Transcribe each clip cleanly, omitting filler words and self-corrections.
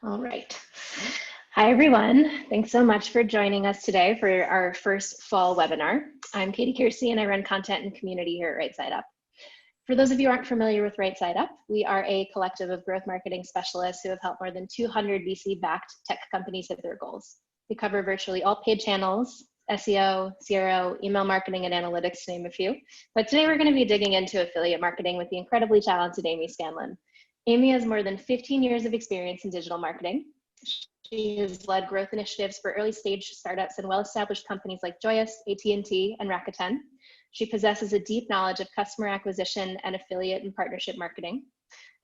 All right. Hi, everyone. Thanks so much for joining us today for our first fall webinar. I'm Katie Kiersey, and I run content and community here at Right Side Up. For those of you who aren't familiar with Right Side Up, we are a collective of growth marketing specialists who have helped more than 200 VC-backed tech companies hit their goals. We cover virtually all paid channels, SEO, CRO, email marketing, and analytics, to name a few. But today we're going to be digging into affiliate marketing with the incredibly talented Amy Scanlon. Amy has more than 15 years of experience in digital marketing. She has led growth initiatives for early stage startups and well-established companies like Joyous, AT&T, and Rakuten. She possesses a deep knowledge of customer acquisition and affiliate and partnership marketing.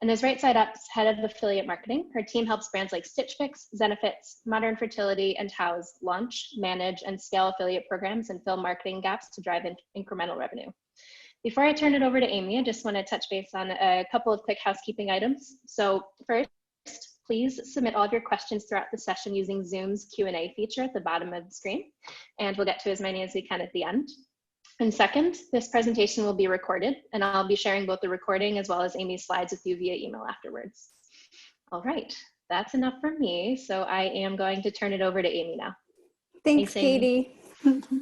And as Right Side Up's head of affiliate marketing, her team helps brands like Stitch Fix, Zenefits, Modern Fertility, and House launch, manage, and scale affiliate programs and fill marketing gaps to drive incremental revenue. Before I turn it over to Amy, I just want to touch base on a couple of quick housekeeping items. So first, please submit all of your questions throughout the session using Zoom's Q&A feature at the bottom of the screen, and we'll get to as many as we can at the end. And second, this presentation will be recorded, and I'll be sharing both the recording as well as Amy's slides with you via email afterwards. All right, that's enough from me. So I am going to turn it over to Amy now. Thanks, Katie.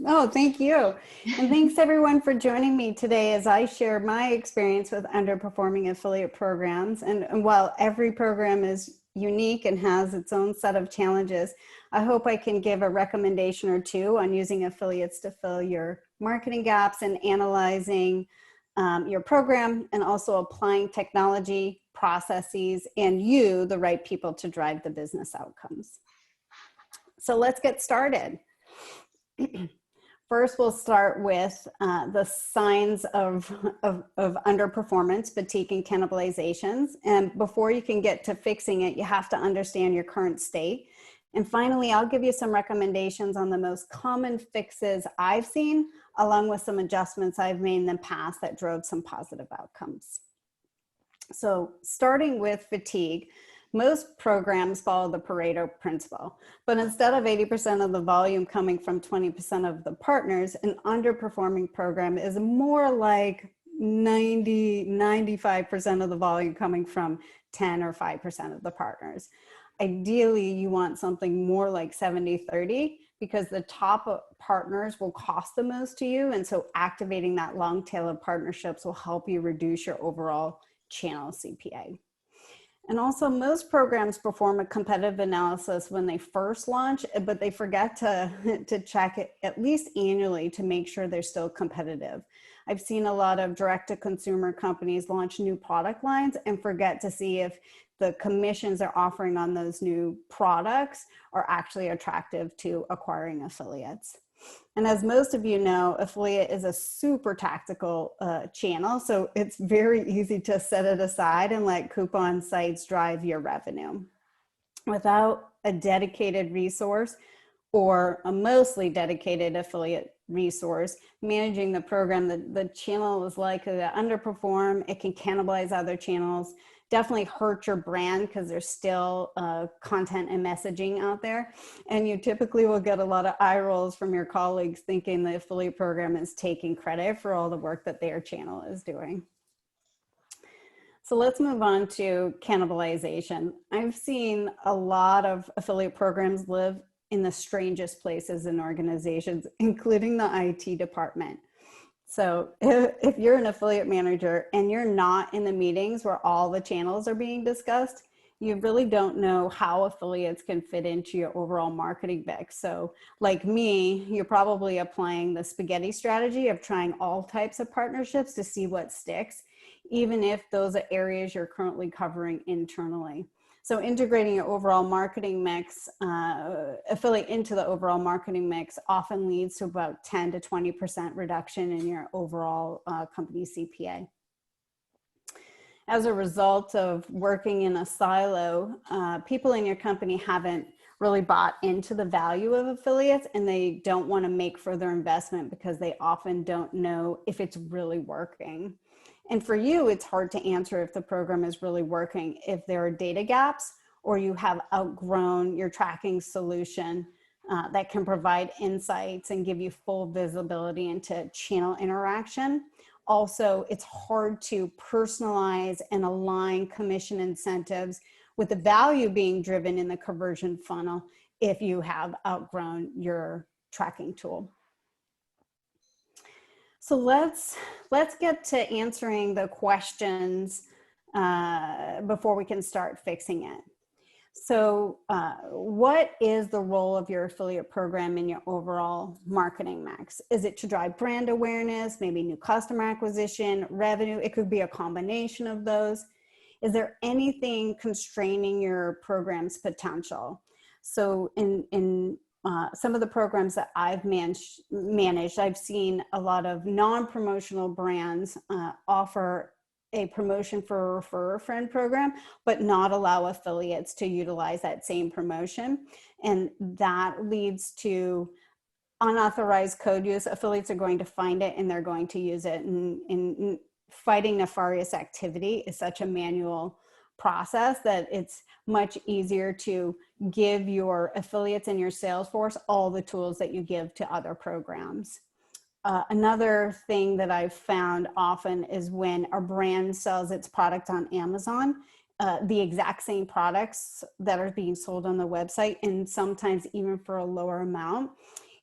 Oh, thank you. And thanks everyone for joining me today as I share my experience with underperforming affiliate programs. And while every program is unique and has its own set of challenges, I hope I can give a recommendation or two on using affiliates to fill your marketing gaps and analyzing your program, and also applying technology, processes, and the right people to drive the business outcomes. So let's get started. First, we'll start with the signs of underperformance, fatigue, and cannibalizations. And before you can get to fixing it, you have to understand your current state. And finally, I'll give you some recommendations on the most common fixes I've seen, along with some adjustments I've made in the past that drove some positive outcomes. So starting with fatigue, most programs follow the Pareto principle, but instead of 80% of the volume coming from 20% of the partners, an underperforming program is more like 95% of the volume coming from 10 or 5% of the partners. Ideally, you want something more like 70-30, because the top partners will cost the most to you. And so activating that long tail of partnerships will help you reduce your overall channel CPA. And also, most programs perform a competitive analysis when they first launch, but they forget to check it at least annually to make sure they're still competitive. I've seen a lot of direct-to-consumer companies launch new product lines and forget to see if the commissions they're offering on those new products are actually attractive to acquiring affiliates. And as most of you know, affiliate is a super tactical channel, so it's very easy to set it aside and let coupon sites drive your revenue. Without a dedicated resource or a mostly dedicated affiliate resource managing the program, the channel is likely to underperform. It can cannibalize other channels, definitely hurt your brand because there's still content and messaging out there. And you typically will get a lot of eye rolls from your colleagues thinking the affiliate program is taking credit for all the work that their channel is doing. So let's move on to cannibalization. I've seen a lot of affiliate programs live in the strangest places in organizations, including the IT department. So if you're an affiliate manager and you're not in the meetings where all the channels are being discussed, you really don't know how affiliates can fit into your overall marketing mix. So like me, you're probably applying the spaghetti strategy of trying all types of partnerships to see what sticks, even if those are areas you're currently covering internally. So integrating your overall marketing mix, affiliate into the overall marketing mix often leads to about 10 to 20% reduction in your overall company CPA. As a result of working in a silo, people in your company haven't really bought into the value of affiliates, and they don't want to make further investment because they often don't know if it's really working. And for you, it's hard to answer if the program is really working, if there are data gaps or you have outgrown your tracking solution that can provide insights and give you full visibility into channel interaction. Also, it's hard to personalize and align commission incentives with the value being driven in the conversion funnel if you have outgrown your tracking tool. So let's get to answering the questions before we can start fixing it. So what is the role of your affiliate program in your overall marketing mix? Is it to drive brand awareness, maybe new customer acquisition, revenue? It could be a combination of those. Is there anything constraining your program's potential? So in some of the programs that I've managed, I've seen a lot of non-promotional brands offer a promotion for a refer a friend program, but not allow affiliates to utilize that same promotion. And that leads to unauthorized code use. Affiliates are going to find it and they're going to use it. And fighting nefarious activity is such a manual process that it's much easier to give your affiliates and your sales force all the tools that you give to other programs. Another thing that I've found often is when a brand sells its product on Amazon, the exact same products that are being sold on the website, and sometimes even for a lower amount,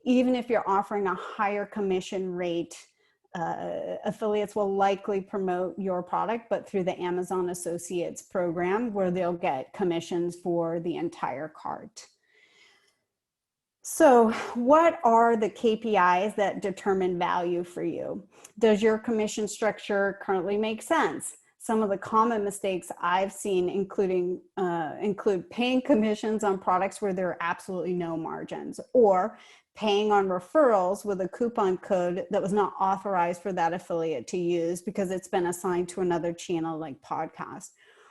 even if you're offering a higher commission rate, affiliates will likely promote your product, but through the Amazon Associates program where they'll get commissions for the entire cart. So what are the KPIs that determine value for you? Does your commission structure currently make sense? Some of the common mistakes I've seen include paying commissions on products where there are absolutely no margins, or paying on referrals with a coupon code that was not authorized for that affiliate to use because it's been assigned to another channel like podcast.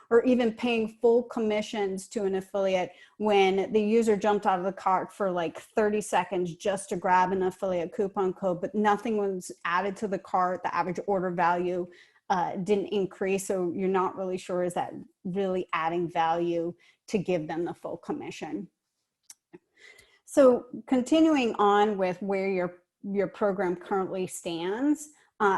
Or even paying full commissions to an affiliate when the user jumped out of the cart for like 30 seconds just to grab an affiliate coupon code, but nothing was added to the cart. The average order value didn't increase. So you're not really sure, is that really adding value to give them the full commission? So continuing on with where your program currently stands,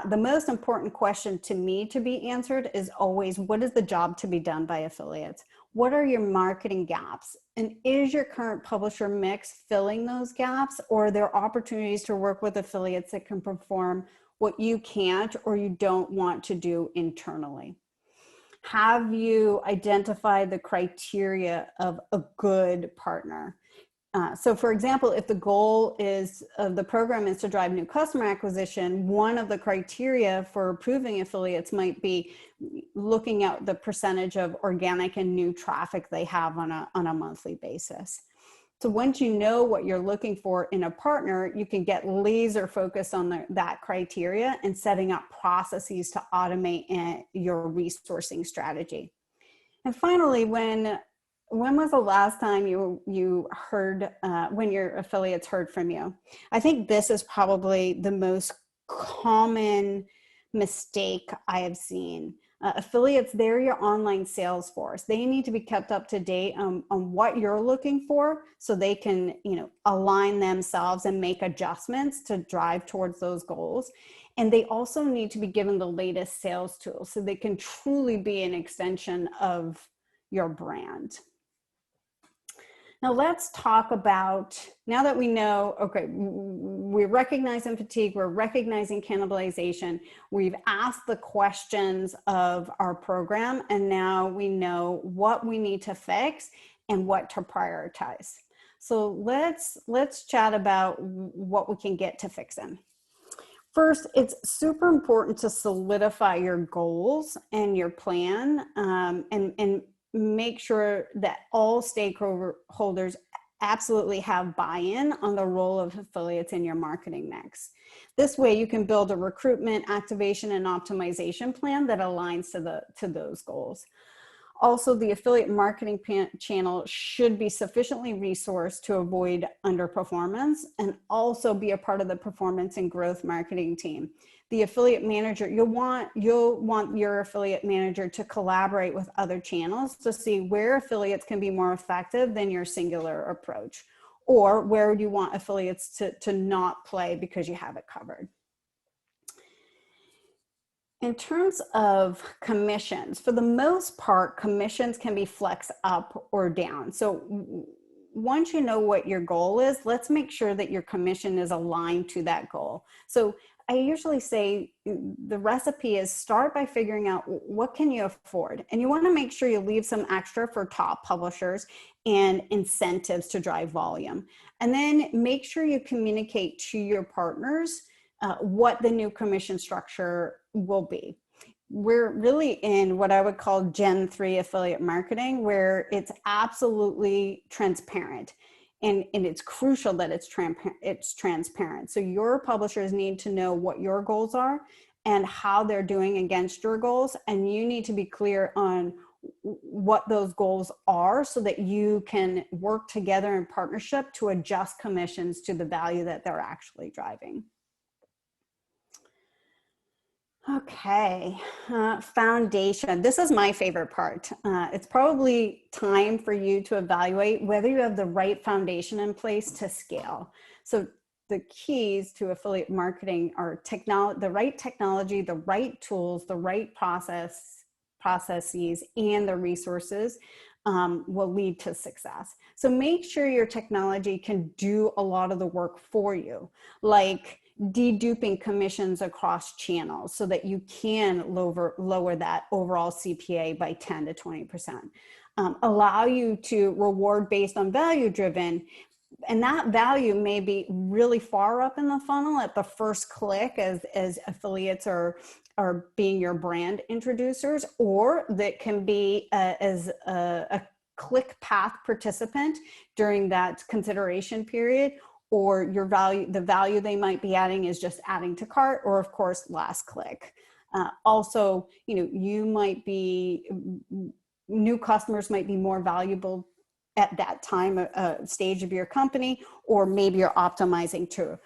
the most important question to me to be answered is always, what is the job to be done by affiliates? What are your marketing gaps? And is your current publisher mix filling those gaps, or are there opportunities to work with affiliates that can perform what you can't or you don't want to do internally? Have you identified the criteria of a good partner? So for example, if the goal of the program is to drive new customer acquisition, one of the criteria for approving affiliates might be looking at the percentage of organic and new traffic they have on a monthly basis. So once you know what you're looking for in a partner, you can get laser focused on that criteria and setting up processes to automate your resourcing strategy. And finally, when was the last time you heard, when your affiliates heard from you? I think this is probably the most common mistake I have seen. Affiliates, they're your online sales force. They need to be kept up to date on what you're looking for so they can, align themselves and make adjustments to drive towards those goals. And they also need to be given the latest sales tools so they can truly be an extension of your brand. Now let's talk about, now that we know, okay, we're recognizing fatigue, we're recognizing cannibalization, we've asked the questions of our program, and now we know what we need to fix and what to prioritize. So let's chat about what we can get to fixing. First, it's super important to solidify your goals and your plan, and make sure that all stakeholders absolutely have buy-in on the role of affiliates in your marketing mix. This way you can build a recruitment, activation, and optimization plan that aligns to those goals. Also, the affiliate marketing channel should be sufficiently resourced to avoid underperformance and also be a part of the performance and growth marketing team. The affiliate manager, you'll want your affiliate manager to collaborate with other channels to see where affiliates can be more effective than your singular approach, or where do you want affiliates to not play because you have it covered. In terms of commissions, for the most part, commissions can be flexed up or down. So once you know what your goal is, let's make sure that your commission is aligned to that goal. So I usually say the recipe is start by figuring out what can you afford, and you want to make sure you leave some extra for top publishers and incentives to drive volume. And then make sure you communicate to your partners what the new commission structure will be. We're really in what I would call Gen 3 affiliate marketing, where it's absolutely transparent. And it's crucial that it's transparent. So your publishers need to know what your goals are and how they're doing against your goals. And you need to be clear on what those goals are so that you can work together in partnership to adjust commissions to the value that they're actually driving. Okay, foundation. This is my favorite part. It's probably time for you to evaluate whether you have the right foundation in place to scale. So the keys to affiliate marketing are the right technology, the right tools, the right processes, and the resources will lead to success. So make sure your technology can do a lot of the work for you, like deduping commissions across channels so that you can lower that overall CPA by 10 to 20%. Allow you to reward based on value driven, and that value may be really far up in the funnel at the first click as affiliates are being your brand introducers, or that can be as a click path participant during that consideration period, or the value they might be adding is just adding to cart, or of course, last click. Also, you might be, new customers might be more valuable at that time, stage of your company, or maybe you're optimizing to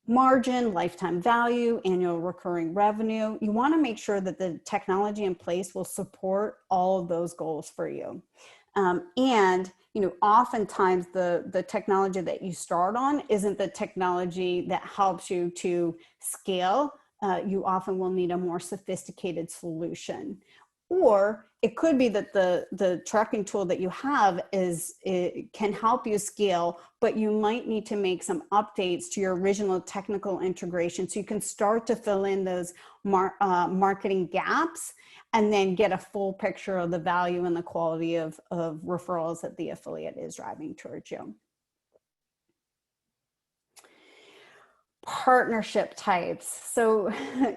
margin, lifetime value, annual recurring revenue. You want to make sure that the technology in place will support all of those goals for you. And oftentimes the technology that you start on isn't the technology that helps you to scale. You often will need a more sophisticated solution. Or it could be that the tracking tool that you have it can help you scale, but you might need to make some updates to your original technical integration so you can start to fill in those marketing gaps and then get a full picture of the value and the quality of referrals that the affiliate is driving towards you. Partnership types. So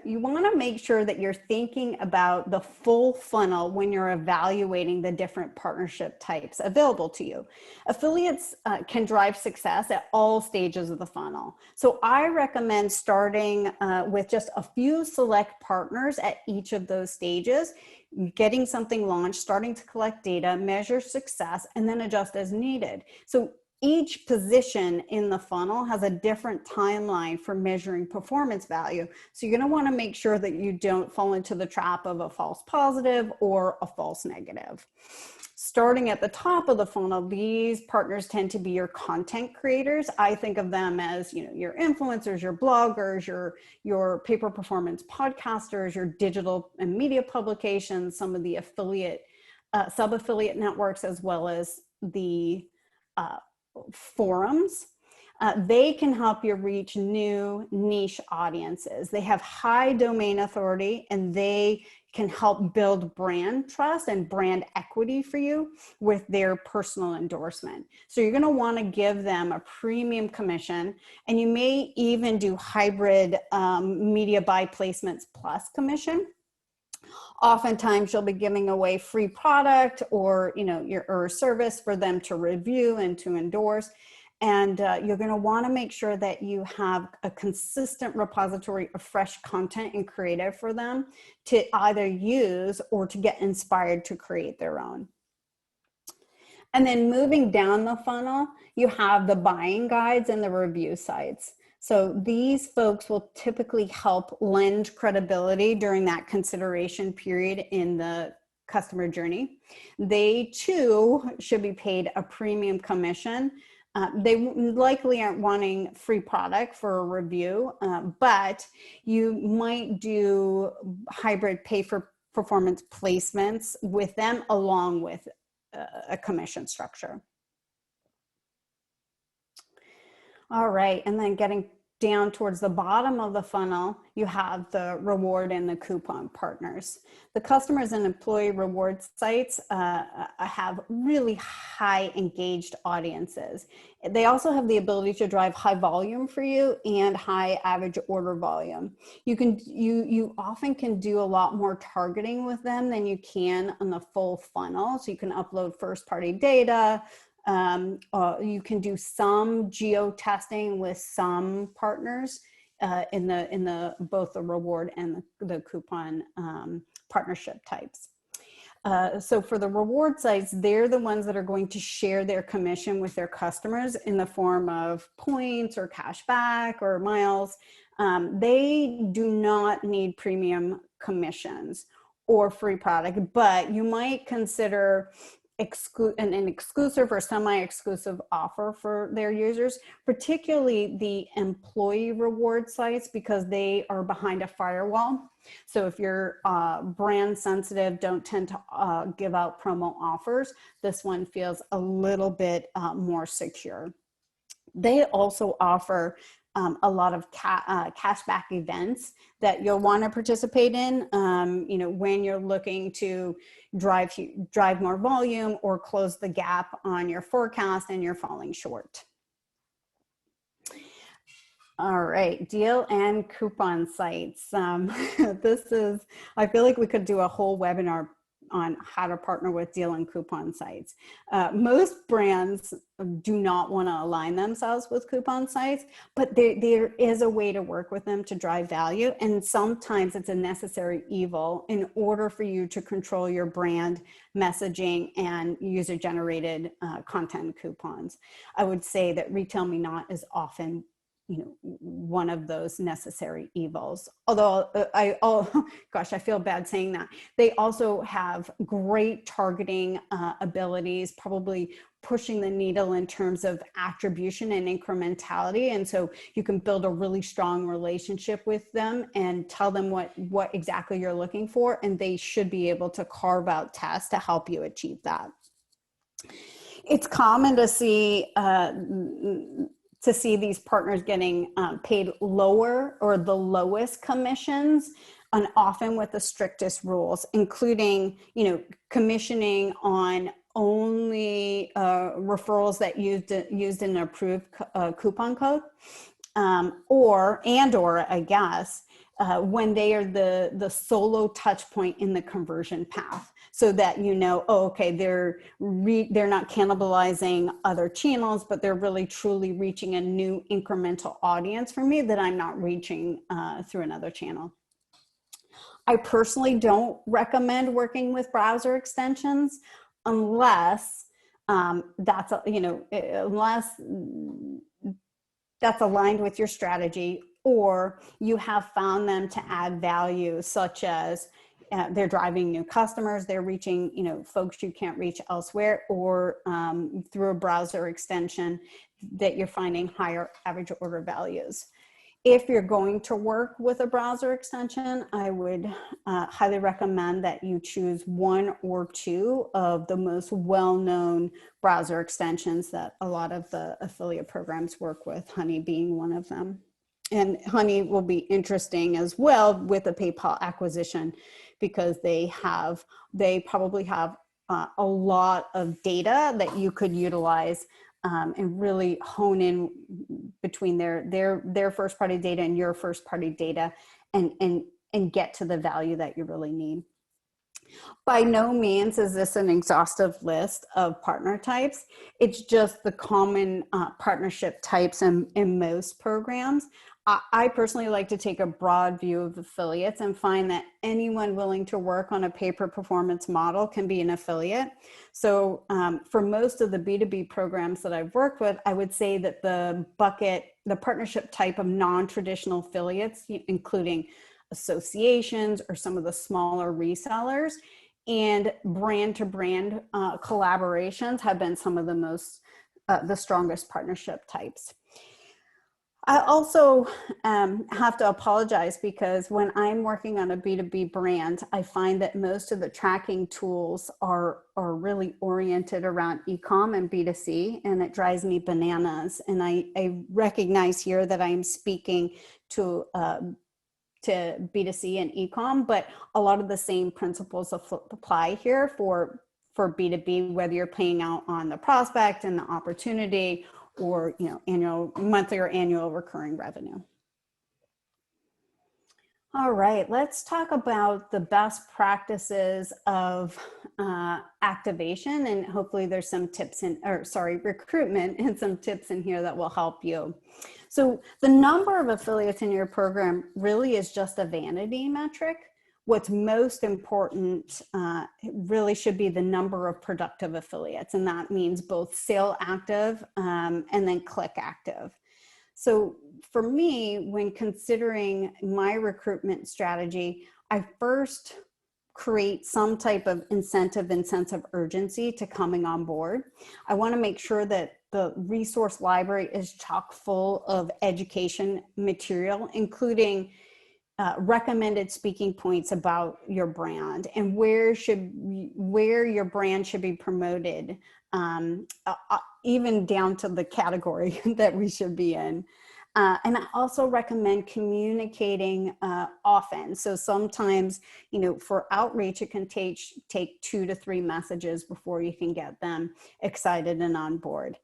you want to make sure that you're thinking about the full funnel when you're evaluating the different partnership types available to you. Affiliates can drive success at all stages of the funnel. So I recommend starting with just a few select partners at each of those stages, getting something launched, starting to collect data, measure success, and then adjust as needed. So each position in the funnel has a different timeline for measuring performance value. So you're going to want to make sure that you don't fall into the trap of a false positive or a false negative. Starting at the top of the funnel, these partners tend to be your content creators. I think of them as, your influencers, your bloggers, your pay-per performance podcasters, your digital and media publications, some of the affiliate, sub-affiliate networks, as well as the forums. They can help you reach new niche audiences. They have high domain authority, and they can help build brand trust and brand equity for you with their personal endorsement. So you're going to want to give them a premium commission, and you may even do hybrid media buy placements plus commission. Oftentimes you'll be giving away free product or your service for them to review and to endorse. And you're going to want to make sure that you have a consistent repository of fresh content and creative for them to either use or to get inspired to create their own. And then moving down the funnel, you have the buying guides and the review sites. So these folks will typically help lend credibility during that consideration period in the customer journey. They too should be paid a premium commission They likely aren't wanting free product for a review, but you might do hybrid pay for performance placements with them along with a commission structure. All right, and then getting down towards the bottom of the funnel, you have the reward and the coupon partners. The customers and employee reward sites have really high engaged audiences. They also have the ability to drive high volume for you and high average order volume. You often can do a lot more targeting with them than you can on the full funnel. So you can upload first party data. You can do some geo testing with some partners in both the reward and the coupon partnership types. So for the reward sites, they're the ones that are going to share their commission with their customers in the form of points or cash back or miles. They do not need premium commissions or free product, but you might consider an exclusive or semi-exclusive offer for their users, particularly the employee reward sites, because they are behind a firewall. So if you're brand sensitive, don't tend to give out promo offers. This one feels a little bit more secure. They also offer a lot of cashback events that you'll want to participate in, when you're looking to drive more volume or close the gap on your forecast and you're falling short. All right, deal and coupon sites. I feel like we could do a whole webinar on how to partner with deal and coupon sites. Most brands do not want to align themselves with coupon sites, but there is a way to work with them to drive value. And sometimes it's a necessary evil in order for you to control your brand messaging and user-generated content coupons. I would say that Retail Me Not is often one of those necessary evils. Although I feel bad saying that. They also have great targeting abilities, probably pushing the needle in terms of attribution and incrementality. And so you can build a really strong relationship with them and tell them what exactly you're looking for. And they should be able to carve out tests to help you achieve that. It's common to see these partners getting paid lower or the lowest commissions, and often with the strictest rules, including, commissioning on only referrals that used an approved coupon code, or I guess, when they are the solo touch point in the conversion path, so that they're not cannibalizing other channels, but they're really truly reaching a new incremental audience for me that I'm not reaching through another channel. I personally don't recommend working with browser extensions unless that's aligned with your strategy, or you have found them to add value, such as they're driving new customers, they're reaching folks you can't reach elsewhere, or through a browser extension that you're finding higher average order values. If you're going to work with a browser extension, I would highly recommend that you choose one or two of the most well-known browser extensions that a lot of the affiliate programs work with, Honey being one of them. And Honey will be interesting as well with a PayPal acquisition, because they probably have a lot of data that you could utilize and really hone in between their first party data and your first party data, and get to the value that you really need. By no means is this an exhaustive list of partner types. It's just the common partnership types in most programs. I personally like to take a broad view of affiliates and find that anyone willing to work on a pay-per-performance model can be an affiliate. So for most of the B2B programs that I've worked with, I would say that the partnership type of non-traditional affiliates, including associations or some of the smaller resellers, and brand-to-brand collaborations have been some of the most the strongest partnership types. I also have to apologize because when I'm working on a B2B brand, I find that most of the tracking tools are really oriented around e-com and B2C, and it drives me bananas. And I recognize here that I'm speaking to B2C and e-com, but a lot of the same principles apply here for B2B, whether you're paying out on the prospect and the opportunity, or annual, monthly or annual recurring revenue. All right, let's talk about the best practices of activation, and hopefully there's some tips recruitment and some tips in here that will help you. So the number of affiliates in your program really is just a vanity metric. What's most important really should be the number of productive affiliates, and that means both sale active and then click active. So for me, when considering my recruitment strategy, I first create some type of incentive urgency to coming on board. I want to make sure that the resource library is chock full of education material, including recommended speaking points about your brand and where your brand should be promoted, even down to the category that we should be in. And I also recommend communicating often. So sometimes, for outreach, it can take 2 to 3 messages before you can get them excited and on board.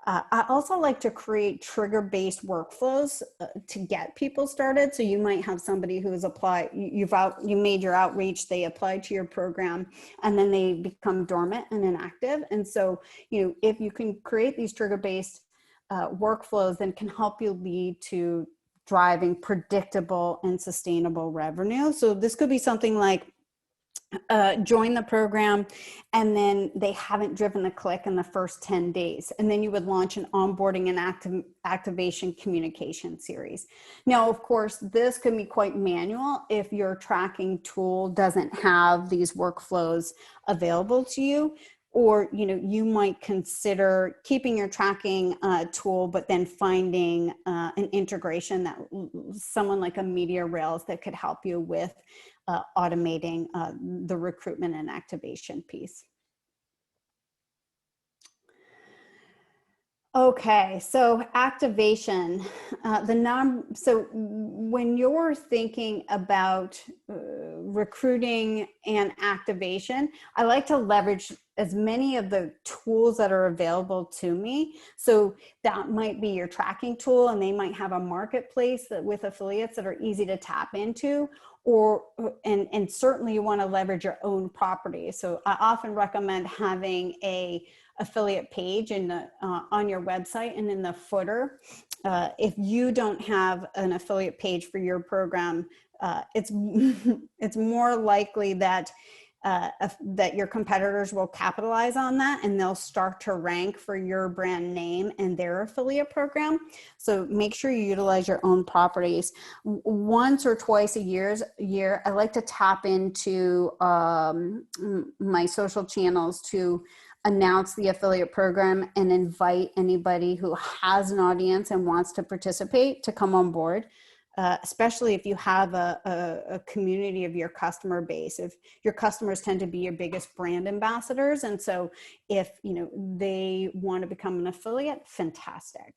I also like to create trigger-based workflows to get people started. So you might have somebody who's applied, you made your outreach, they applied to your program, and then they become dormant and inactive. And so, if you can create these trigger-based workflows, then can help you lead to driving predictable and sustainable revenue. So this could be something like join the program and then they haven't driven a click in the first 10 days. And then you would launch an onboarding and activation communication series. Now, of course, this can be quite manual if your tracking tool doesn't have these workflows available to you. Or, you might consider keeping your tracking tool, but then finding an integration that someone like a Media Rails that could help you with automating the recruitment and activation piece. Okay, so activation, so when you're thinking about recruiting and activation, I like to leverage as many of the tools that are available to me. So that might be your tracking tool, and they might have a marketplace with affiliates that are easy to tap into, and certainly you want to leverage your own property. So I often recommend having a affiliate page on your website and in the footer. If you don't have an affiliate page for your program, it's more likely that your competitors will capitalize on that, and they'll start to rank for your brand name and their affiliate program. So make sure you utilize your own properties. Once or twice a year, I like to tap into my social channels to announce the affiliate program and invite anybody who has an audience and wants to participate to come on board. Especially if you have a community of your customer base. If your customers tend to be your biggest brand ambassadors, and so if they want to become an affiliate, fantastic.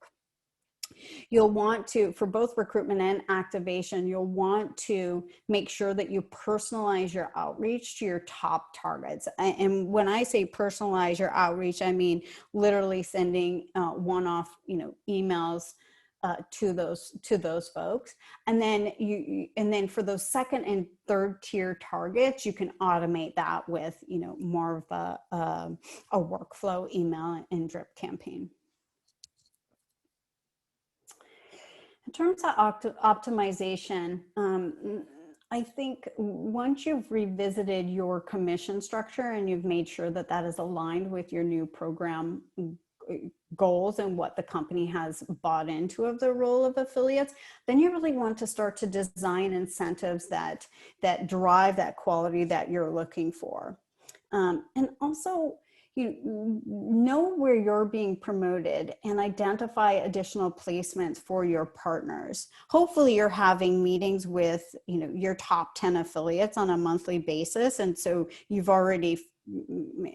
You'll want to, for both recruitment and activation, you'll want to make sure that you personalize your outreach to your top targets. And when I say personalize your outreach, I mean literally sending one-off emails to those folks, and then for those second and third tier targets, you can automate that with more of a workflow email and drip campaign. In terms of optimization, I think once you've revisited your commission structure and you've made sure that that is aligned with your new program goals and what the company has bought into of the role of affiliates, then you really want to start to design incentives that drive that quality that you're looking for. And also, you know where you're being promoted and identify additional placements for your partners. Hopefully you're having meetings with, your top 10 affiliates on a monthly basis. And so you've already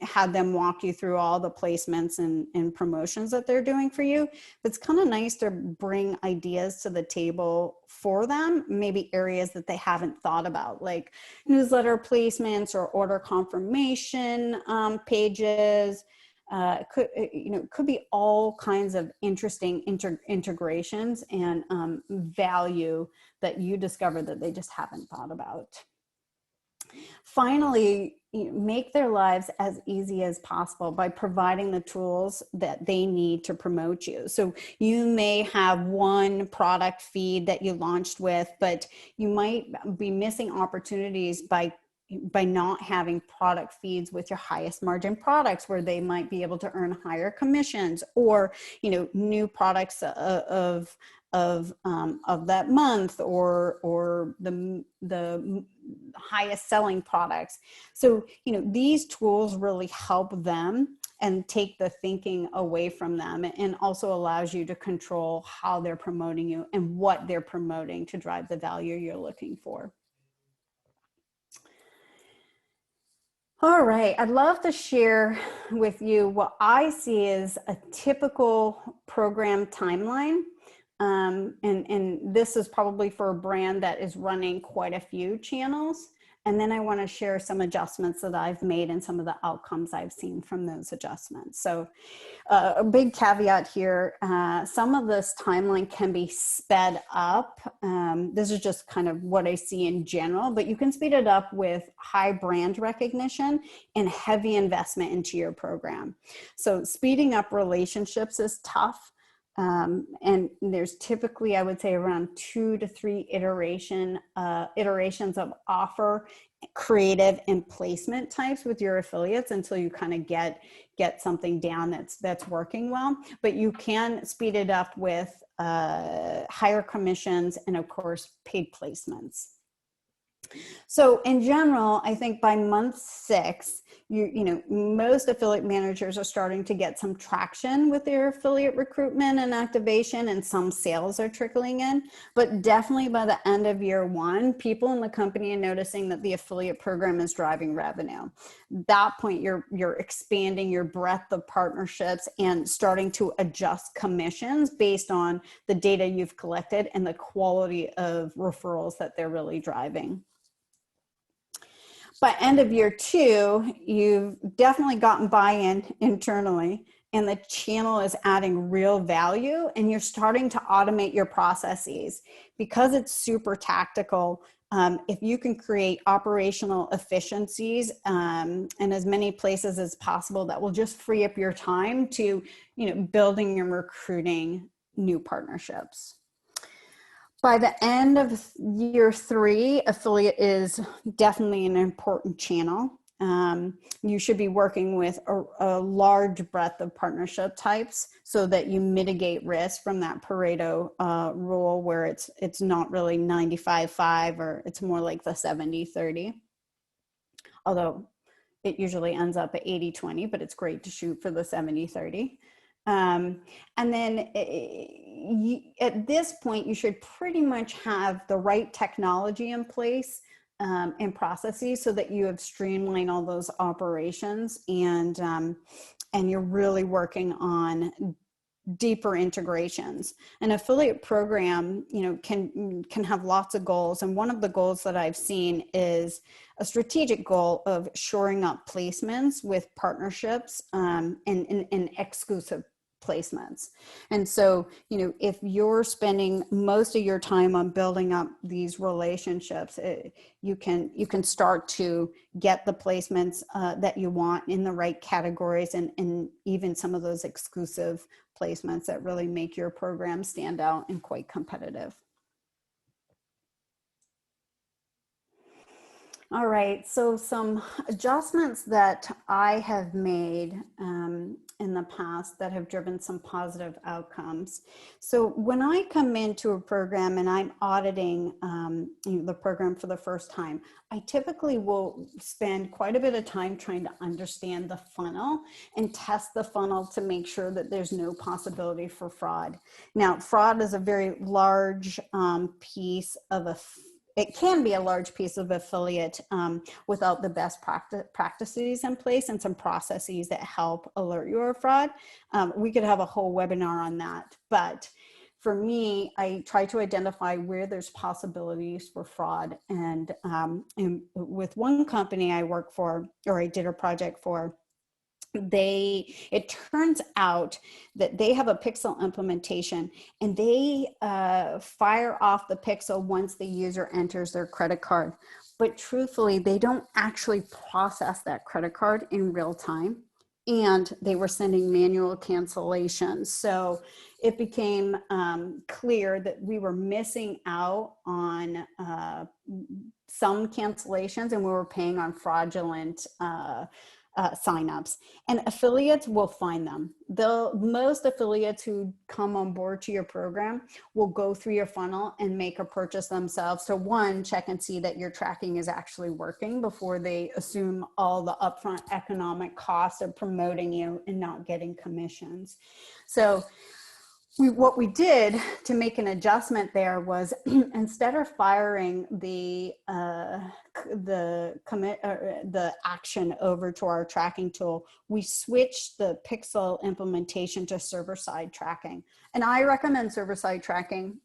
had them walk you through all the placements and promotions that they're doing for you. It's kind of nice to bring ideas to the table for them, maybe areas that they haven't thought about, like newsletter placements or order confirmation pages. Could be all kinds of interesting integrations and value that you discover that they just haven't thought about. Finally, make their lives as easy as possible by providing the tools that they need to promote you. So you may have one product feed that you launched with, but you might be missing opportunities by not having product feeds with your highest margin products, where they might be able to earn higher commissions, or new products of that month, or the highest selling products. So these tools really help them and take the thinking away from them, and also allows you to control how they're promoting you and what they're promoting to drive the value you're looking for. All right, I'd love to share with you what I see as a typical program timeline. And this is probably for a brand that is running quite a few channels. And then I want to share some adjustments that I've made and some of the outcomes I've seen from those adjustments. So a big caveat here, some of this timeline can be sped up. This is just kind of what I see in general, but you can speed it up with high brand recognition and heavy investment into your program. So speeding up relationships is tough. And there's typically, I would say, around 2 to 3 iterations of offer, creative, and placement types with your affiliates until you kind of get something down that's working well. But you can speed it up with higher commissions and, of course, paid placements. So in general, I think by month 6, most affiliate managers are starting to get some traction with their affiliate recruitment and activation, and some sales are trickling in. But definitely by the end of year 1, people in the company are noticing that the affiliate program is driving revenue. At that point, you're expanding your breadth of partnerships and starting to adjust commissions based on the data you've collected and the quality of referrals that they're really driving. By end of year 2, you've definitely gotten buy-in internally, and the channel is adding real value, and you're starting to automate your processes. Because it's super tactical, if you can create operational efficiencies in as many places as possible, that will just free up your time to, building and recruiting new partnerships. By the end of year 3, affiliate is definitely an important channel. You should be working with a large breadth of partnership types so that you mitigate risk from that Pareto rule, where it's not really 95-5, or it's more like the 70-30. Although it usually ends up at 80-20, but it's great to shoot for the 70-30. And then at this point, you should pretty much have the right technology in place and processes so that you have streamlined all those operations, and you're really working on deeper integrations. An affiliate program, can have lots of goals. And one of the goals that I've seen is a strategic goal of shoring up placements with partnerships and exclusive placements. And so, if you're spending most of your time on building up these relationships, you can start to get the placements that you want in the right categories, and even some of those exclusive placements that really make your program stand out and quite competitive. All right, so some adjustments that I have made in the past that have driven some positive outcomes. So when I come into a program and I'm auditing the program for the first time, I typically will spend quite a bit of time trying to understand the funnel and test the funnel to make sure that there's no possibility for fraud. Now, fraud is a very large piece of it can be a large piece of affiliate without the best practices in place and some processes that help alert you of fraud. We could have a whole webinar on that. But for me, I try to identify where there's possibilities for fraud. And with one company I work for, or I did a project for, it turns out that they have a pixel implementation, and they fire off the pixel once the user enters their credit card. But truthfully, they don't actually process that credit card in real time, and they were sending manual cancellations. So it became clear that we were missing out on some cancellations, and we were paying on fraudulent signups, and affiliates will find them. Most affiliates who come on board to your program will go through your funnel and make a purchase themselves. So one, check and see that your tracking is actually working before they assume all the upfront economic costs of promoting you and not getting commissions. So what we did to make an adjustment there was instead of firing the action over to our tracking tool, we switched the pixel implementation to server-side tracking. And I recommend server-side tracking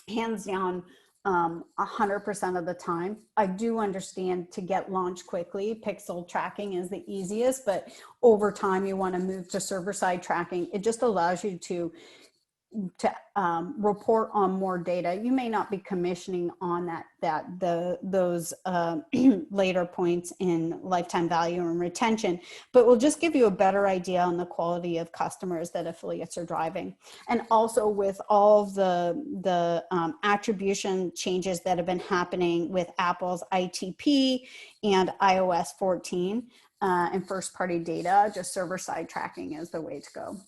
hands down 100% of the time. I do understand to get launched quickly, pixel tracking is the easiest, but over time you want to move to server-side tracking. It just allows you to report on more data. You may not be commissioning on those later points in lifetime value and retention, but will just give you a better idea on the quality of customers that affiliates are driving. And also with all the attribution changes that have been happening with Apple's ITP and iOS 14 and first-party data, just server-side tracking is the way to go.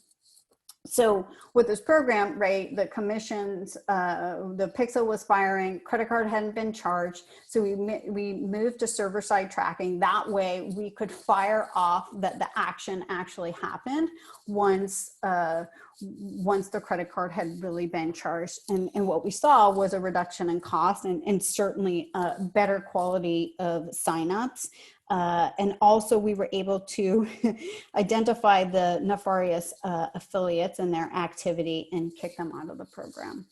So with this program, right, the commissions, the pixel was firing, credit card hadn't been charged. So we moved to server-side tracking. That way we could fire off that the action actually happened once the credit card had really been charged. And what we saw was a reduction in cost and certainly better quality of signups. And also we were able to identify the nefarious affiliates and their activity and kick them out of the program.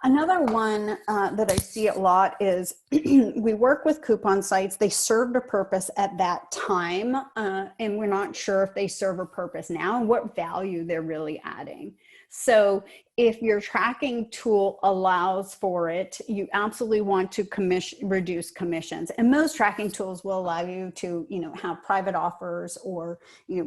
Another one that I see a lot is we work with coupon sites. They served a purpose at that time, and we're not sure if they serve a purpose now and what value they're really adding. So if your tracking tool allows for it, you absolutely want to reduce commissions. And most tracking tools will allow you to, have private offers or,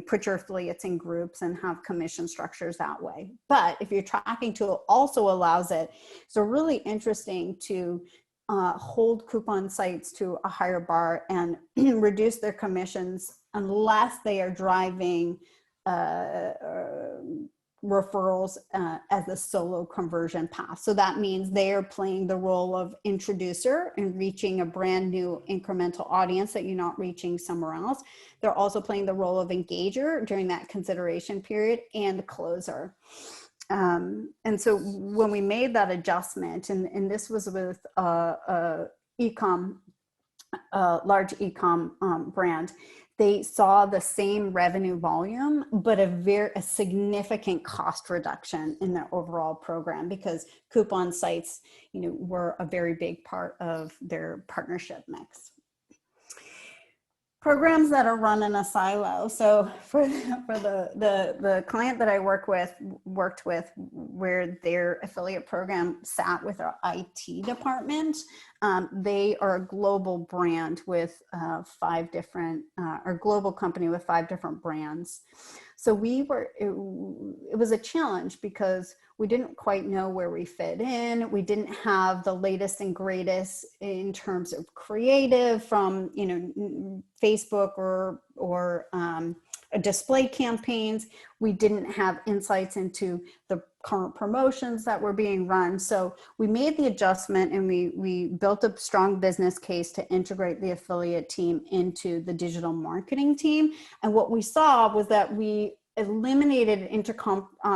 put your affiliates in groups and have commission structures that way. But if your tracking tool also allows it, it's really interesting to hold coupon sites to a higher bar and reduce their commissions unless they are driving referrals as the solo conversion path. So that means they are playing the role of introducer and reaching a brand new incremental audience that you're not reaching somewhere else. They're also playing the role of engager during that consideration period and closer. And so when we made that adjustment, and this was with large e-com brand, they saw the same revenue volume, but a significant cost reduction in their overall program because coupon sites, were a very big part of their partnership mix. Programs that are run in a silo. So for the client that I worked with, where their affiliate program sat with our IT department, they are a global brand with 5 different, or global company with 5 different brands. So it was a challenge because we didn't quite know where we fit in. We didn't have the latest and greatest in terms of creative from, Facebook or display campaigns. We didn't have insights into the current promotions that were being run. So we made the adjustment, and we built a strong business case to integrate the affiliate team into the digital marketing team. And what we saw was that we eliminated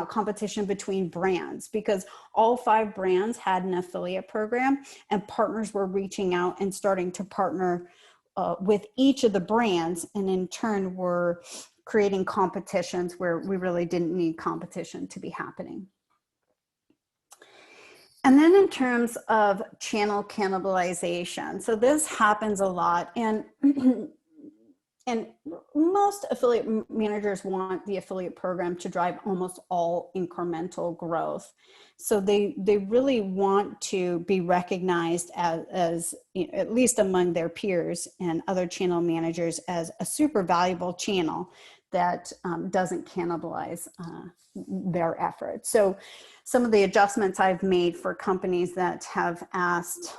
competition between brands, because all 5 brands had an affiliate program, and partners were reaching out and starting to partner with each of the brands, and in turn were creating competitions where we really didn't need competition to be happening. And then in terms of channel cannibalization, so this happens a lot, and and most affiliate managers want the affiliate program to drive almost all incremental growth. So they really want to be recognized as at least among their peers and other channel managers, as a super valuable channel that doesn't cannibalize their efforts. So some of the adjustments I've made for companies that have asked,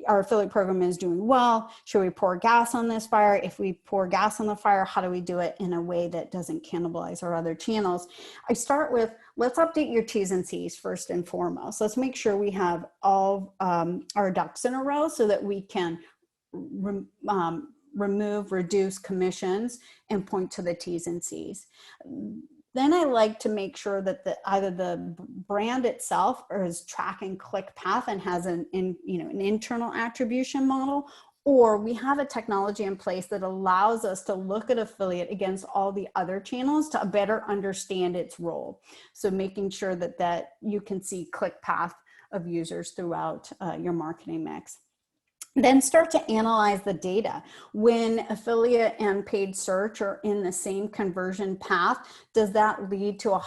our affiliate program is doing well, should we pour gas on this fire? If we pour gas on the fire, how do we do it in a way that doesn't cannibalize our other channels? I start with, let's update your T's and C's first and foremost. Let's make sure we have all our ducks in a row so that we can remove, reduce commissions and point to the T's and C's. Then I like to make sure that either the brand itself is tracking click path and has an internal attribution model, or we have a technology in place that allows us to look at affiliate against all the other channels to better understand its role. So making sure that you can see click path of users throughout your marketing mix. Then start to analyze the data. When affiliate and paid search are in the same conversion path, does that lead to a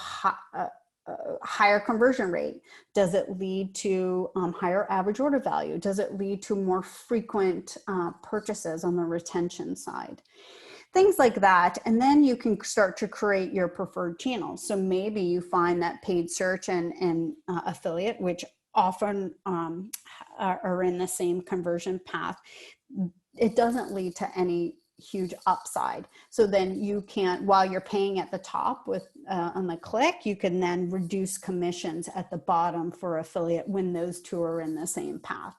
higher conversion rate? Does it lead to higher average order value? Does it lead to more frequent purchases on the retention side? Things like that. And then you can start to create your preferred channels. So maybe you find that paid search and affiliate, which often are in the same conversion path, it doesn't lead to any huge upside. So then you can, while you're paying at the top with on the click, you can then reduce commissions at the bottom for affiliate when those two are in the same path.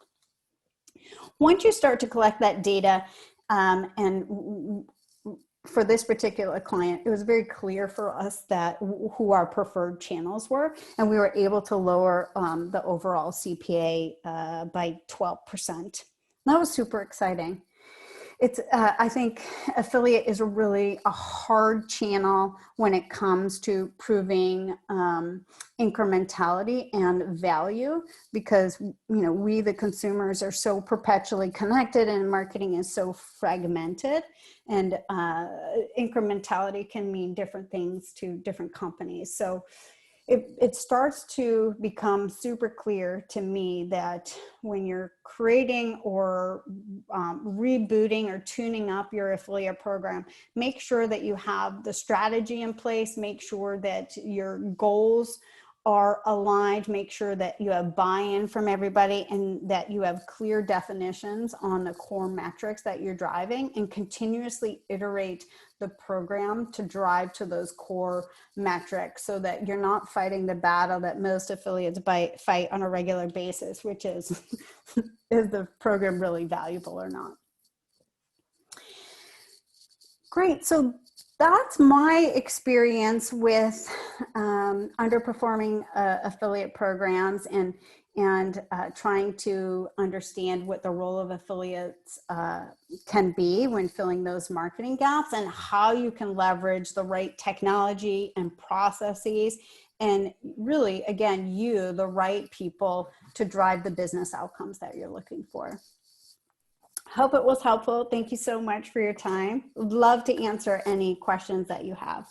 Once you start to collect that data, and for this particular client, it was very clear for us that who our preferred channels were, and we were able to lower the overall CPA by 12%. That was super exciting. I think affiliate is really a hard channel when it comes to proving incrementality and value, because we the consumers are so perpetually connected, and marketing is so fragmented, and incrementality can mean different things to different companies. So it starts to become super clear to me that when you're creating or rebooting or tuning up your affiliate program, make sure that you have the strategy in place, make sure that your goals are aligned, make sure that you have buy-in from everybody, and that you have clear definitions on the core metrics that you're driving, and continuously iterate the program to drive to those core metrics, so that you're not fighting the battle that most affiliates fight on a regular basis, which is, is the program really valuable or not? Great. So that's my experience with underperforming affiliate programs and trying to understand what the role of affiliates can be when filling those marketing gaps, and how you can leverage the right technology and processes, and really, again, the right people to drive the business outcomes that you're looking for. Hope it was helpful. Thank you so much for your time. Would love to answer any questions that you have.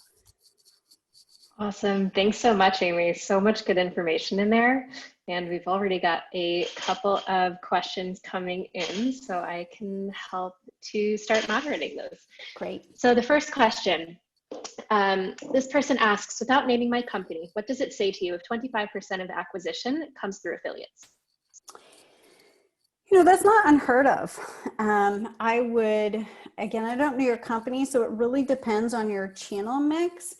Awesome. Thanks so much, Amy. So much good information in there. And we've already got a couple of questions coming in, so I can help to start moderating those. Great. So the first question, This person asks, without naming my company, what does it say to you if 25% of the acquisition comes through affiliates? That's not unheard of. I would, again, I don't know your company, so it really depends on your channel mix.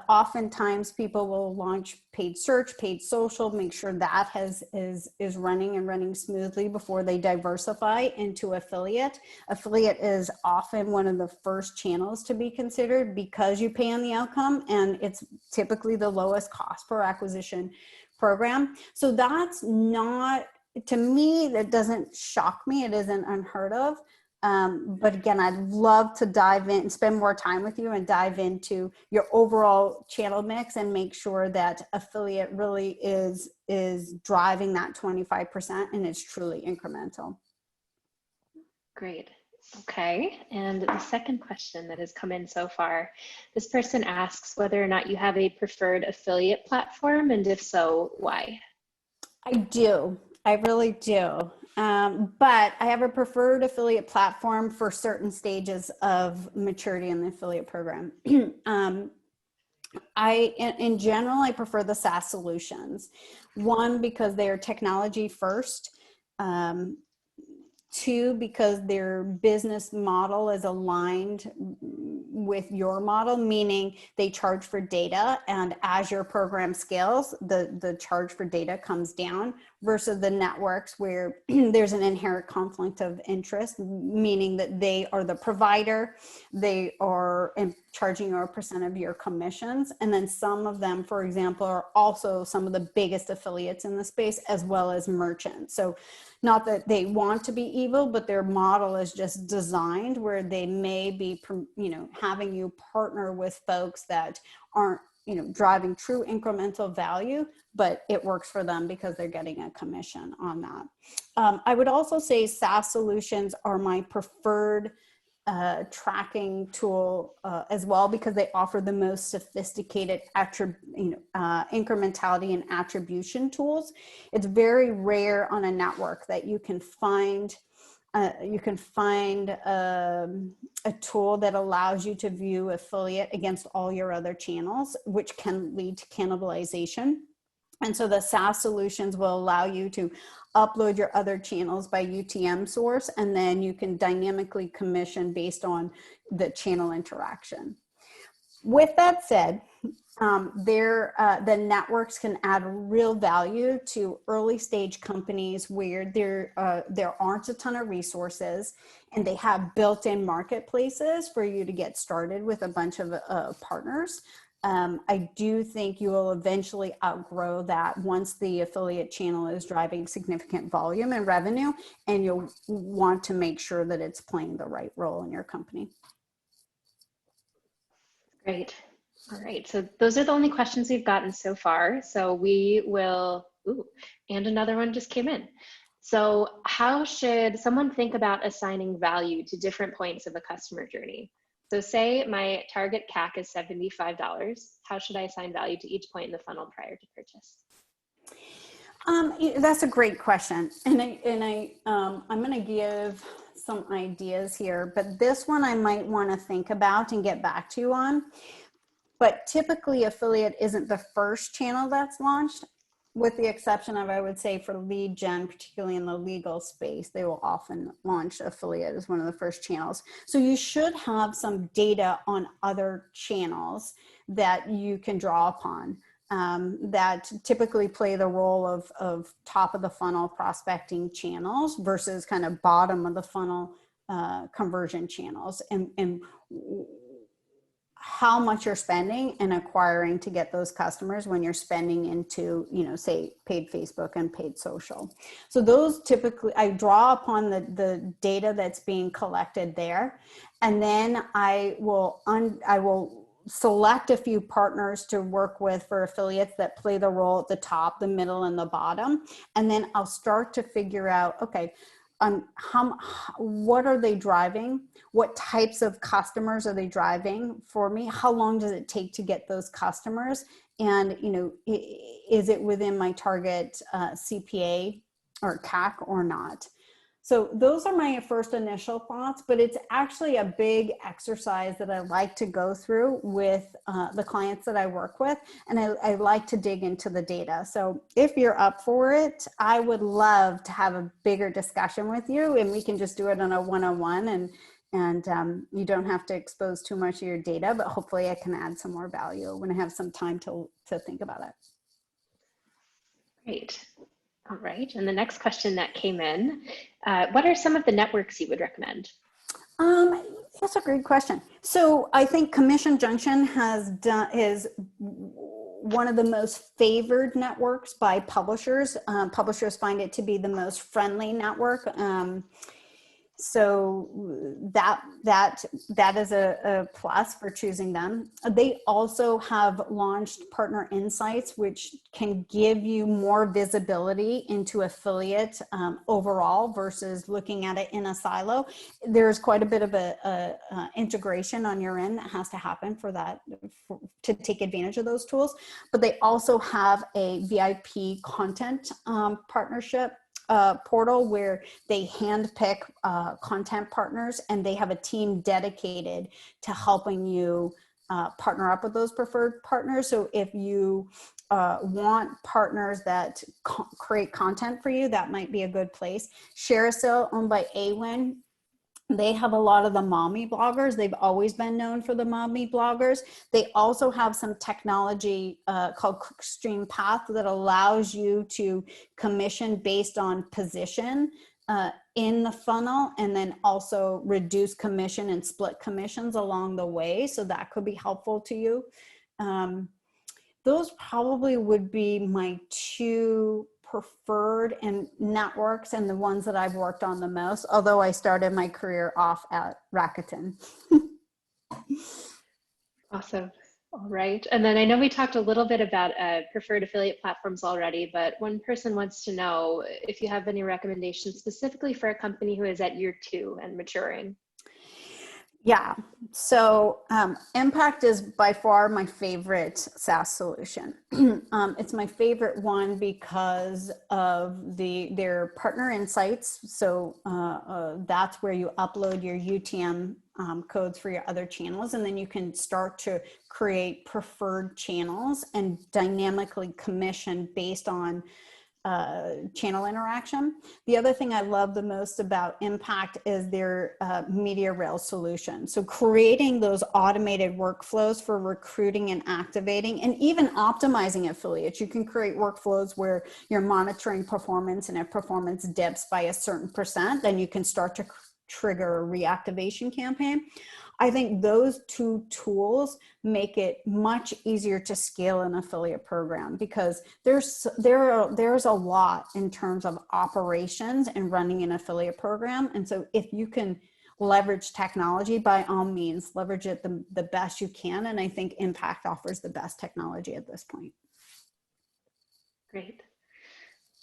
Oftentimes people will launch paid search, paid social, make sure that is running and running smoothly before they diversify into affiliate. Affiliate is often one of the first channels to be considered because you pay on the outcome, and it's typically the lowest cost per acquisition program. So that's not, to me, that doesn't shock me. It isn't unheard of. But again, I'd love to dive in and spend more time with you and dive into your overall channel mix and make sure that affiliate really is driving that 25% and it's truly incremental. Great. Okay. And the second question that has come in so far, this person asks whether or not you have a preferred affiliate platform, and if so, why? I do. I really do. But I have a preferred affiliate platform for certain stages of maturity in the affiliate program. In general, I prefer the SaaS solutions. One, because they are technology first. Two, because their business model is aligned with your model, meaning they charge for data, and as your program scales, the charge for data comes down, versus the networks where there's an inherent conflict of interest, meaning that they are the provider, they are charging you a percent of your commissions, and then some of them, for example, are also some of the biggest affiliates in the space, as well as merchants. So not that they want to be evil, but their model is just designed where they may be, having you partner with folks that aren't, driving true incremental value, but it works for them because they're getting a commission on that. I would also say SaaS solutions are my preferred tracking tool as well, because they offer the most sophisticated incrementality and attribution tools. It's very rare on a network that you can find a tool that allows you to view affiliate against all your other channels, which can lead to cannibalization. And so the SaaS solutions will allow you to upload your other channels by UTM source, and then you can dynamically commission based on the channel interaction. With that said, the networks can add real value to early stage companies where there aren't a ton of resources, and they have built-in marketplaces for you to get started with a bunch of partners. I do think you will eventually outgrow that once the affiliate channel is driving significant volume and revenue, and you'll want to make sure that it's playing the right role in your company. Great. All right. So those are the only questions we've gotten so far. So we will, and another one just came in. So how should someone think about assigning value to different points of a customer journey? So say my target CAC is $75. How should I assign value to each point in the funnel prior to purchase? That's a great question. And I'm going to give some ideas here, but this one I might want to think about and get back to you on. But typically affiliate isn't the first channel that's launched, with the exception of, I would say, for lead gen, particularly in the legal space, they will often launch affiliate as one of the first channels. So you should have some data on other channels that you can draw upon that typically play the role of top of the funnel prospecting channels versus kind of bottom of the funnel conversion channels, and how much you're spending and acquiring to get those customers when you're spending into, say, paid Facebook and paid social. So those typically, I draw upon the data that's being collected there. And then I will select a few partners to work with for affiliates that play the role at the top, the middle, and the bottom. And then I'll start to figure out, okay, what are they driving? What types of customers are they driving for me? How long does it take to get those customers? And, is it within my target CPA or CAC or not? So those are my first initial thoughts, but it's actually a big exercise that I like to go through with the clients that I work with. And I like to dig into the data. So if you're up for it, I would love to have a bigger discussion with you, and we can just do it on a one-on-one, and you don't have to expose too much of your data, but hopefully I can add some more value when I have some time to think about it. Great. All right. And the next question that came in, what are some of the networks you would recommend? That's a great question. So I think Commission Junction is one of the most favored networks by publishers. Publishers find it to be the most friendly network. So that is a plus for choosing them. They also have launched Partner Insights, which can give you more visibility into affiliate overall versus looking at it in a silo. There's quite a bit of a integration on your end that has to happen for that, to take advantage of those tools. But they also have a VIP content partnership portal where they handpick content partners, and they have a team dedicated to helping you partner up with those preferred partners. So if you want partners that create content for you, that might be a good place. ShareASale, owned by Awin, they have a lot of the mommy bloggers. They've always been known for the mommy bloggers. They also have some technology called Clickstream Path that allows you to commission based on position in the funnel, and then also reduce commission and split commissions along the way. So that could be helpful to you. Those probably would be my two preferred and networks, and the ones that I've worked on the most, although I started my career off at Rakuten. Awesome. All right. And then I know we talked a little bit about preferred affiliate platforms already, but one person wants to know if you have any recommendations specifically for a company who is at year 2 and maturing. Yeah, so Impact is by far my favorite SaaS solution. It's my favorite one because of their partner insights. So that's where you upload your UTM codes for your other channels, and then you can start to create preferred channels and dynamically commission based on channel interaction. The other thing I love the most about Impact is their media rail solution. So creating those automated workflows for recruiting and activating, and even optimizing affiliates. You can create workflows where you're monitoring performance, and if performance dips by a certain %, then you can start to trigger a reactivation campaign. I think those two tools make it much easier to scale an affiliate program, because there's a lot in terms of operations and running an affiliate program. And so if you can leverage technology, by all means, leverage it the best you can. And I think Impact offers the best technology at this point. Great.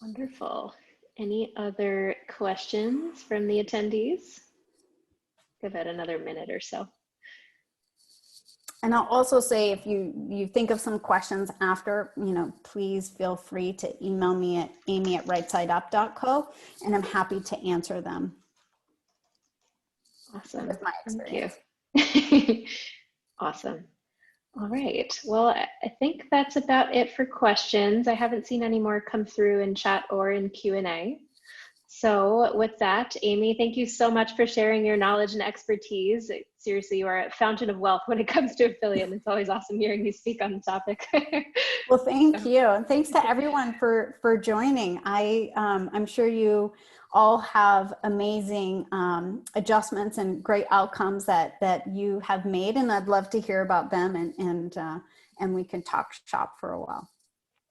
Wonderful. Any other questions from the attendees? Give it another minute or so. And I'll also say, if you think of some questions after, please feel free to email me at amy@rightsideup.co, and I'm happy to answer them. Awesome. With my experience. Thank you. Awesome. All right. Well, I think that's about it for questions. I haven't seen any more come through in chat or in Q&A. So with that, Amy, thank you so much for sharing your knowledge and expertise. Seriously, you are a fountain of wealth when it comes to affiliate, and it's always awesome hearing you speak on the topic. Well, thank you. And thanks to everyone for joining. I'm sure you all have amazing adjustments and great outcomes that you have made, and I'd love to hear about them, and we can talk shop for a while.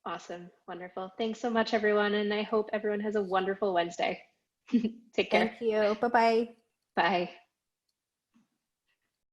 Awesome. Wonderful. Thanks so much, everyone. And I hope everyone has a wonderful Wednesday. Take care. Thank you. Bye-bye. Bye.